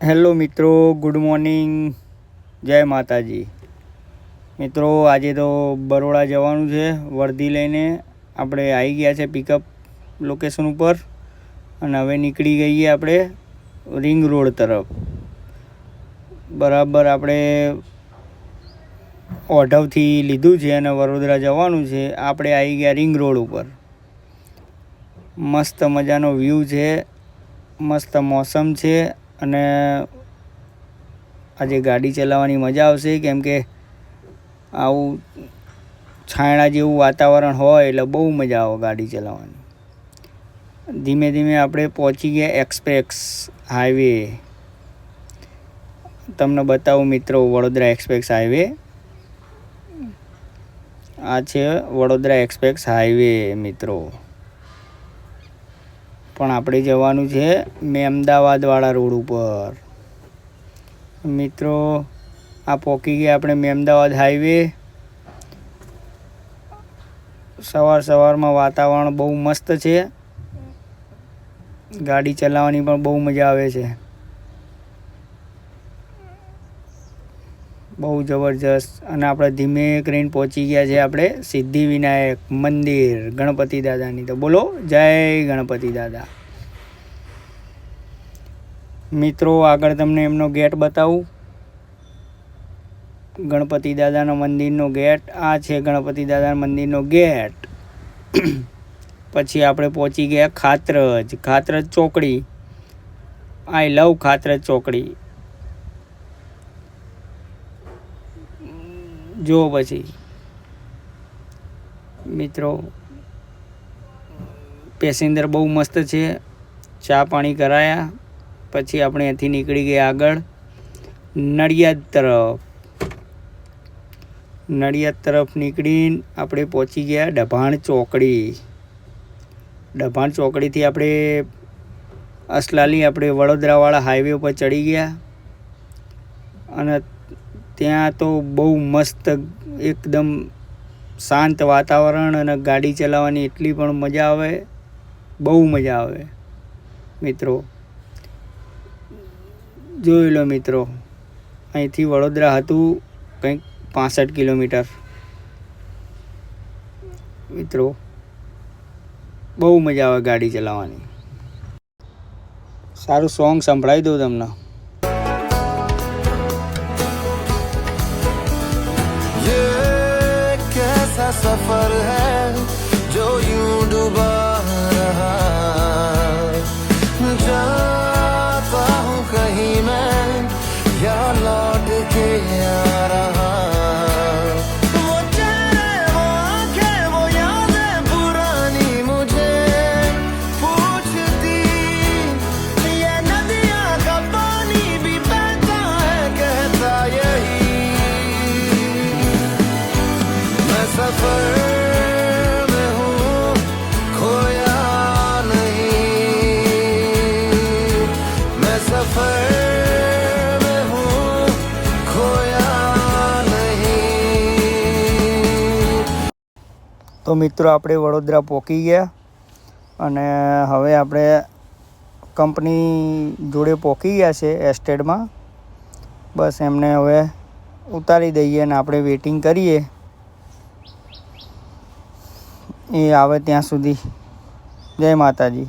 Hello મિત્રો, good morning, જય માતાજી। મિત્રો આજે તો બરોડા જવાનું છે। વર્દી લઈને આપણે આવી ગયા છે પિકઅપ લોકેશન ઉપર અને હવે નીકળી ગઈએ આપણે રિંગ રોડ તરફ। બરાબર આપણે ઓઢવથી લીધું છે અને વડોદરા જવાનું છે। આપણે આવી ગયા રિંગ રોડ ઉપર। મસ્ત મજાનો વ્યૂ છે, મસ્ત મોસમ છે અને આજે ગાડી ચલાવવાની મજા આવશે, કેમ કે આવું છાયડા જેવું વાતાવરણ હોય એટલે બહુ મજા આવે ગાડી ચલાવવાની। ધીમે ધીમે આપણે પહોંચી ગયા એક્સપ્રેસ હાઈવે। તમને બતાવું મિત્રો, વડોદરા એક્સપ્રેસ હાઈવે આ છે વડોદરા એક્સપ્રેસ હાઈવે મિત્રો। પણ આપણે જવાનું છે મેમદાવાદવાળા રોડ ઉપર મિત્રો। આ પહોંચી ગયા આપણે મેમદાવાદ હાઈવે। સવારમાં વાતાવરણ બહુ મસ્ત છે, ગાડી ચલાવવાની પણ બહુ મજા આવે છે, બહુ જબરજસ્ત। અને આપણે ધીમે કરીને પહોંચી ગયા છે આપણે સિદ્ધિવિનાયક મંદિર ગણપતિ દાદાની। તો બોલો જય ગણપતિ દાદા। મિત્રો આગળ તમને એમનો ગેટ બતાવું, ગણપતિ દાદાના મંદિરનો ગેટ આ છે। ગણપતિ દાદાના મંદિરનો ગેટ પછી આપણે પહોંચી ગયા ખાતરજ ચોકડી। આઈ લવ ખાતરજ ચોકડી। જો પછી મિત્રો પેસેન્જર બહુ મસ્ત છે, ચા પાણી કરાયા પછી આપણે અહીંથી નીકળી ગયા આગળ નડિયાદ તરફ નીકળીને આપણે પહોંચી ગયા ડભાણ ચોકડી। ડભાણ ચોકડીથી આપણે અસલાલી આપણે વડોદરાવાળા હાઈવે ઉપર ચડી ગયા અને ત્યાં તો બહુ મસ્ત એકદમ શાંત વાતાવરણ અને ગાડી ચલાવવાની એટલી પણ મજા આવે, બહુ મજા આવે મિત્રો। જોઈ લો મિત્રો, અહીંથી વડોદરા હતું કંઈક 65 કિલોમીટર મિત્રો। બહુ મજા આવે ગાડી ચલાવવાની। સારું સોંગ સંભળાવી દઉં તમને। सफर है जो यूं डूबा रहा, जाता हूँ कहीं मैं या लौट के आ रहा, वो चेहरे वो आंखें वो यादें पुरानी मुझे पूछती, ये नदियाँ का पानी भी बहता है कहता यही, मैं सफर में हूँ खोया नहीं, मैं सफर में हूँ खोया नहीं। તો મિત્રો આપણે વડોદરા પહોંચી ગયા અને હવે આપણે કંપની જોડે પહોંચી ગયા છે એસ્ટેટમાં। બસ એમને હવે ઉતારી દઈએ અને આપણે વેઇટિંગ કરીએ એ આવે ત્યાં સુધી। જય માતાજી।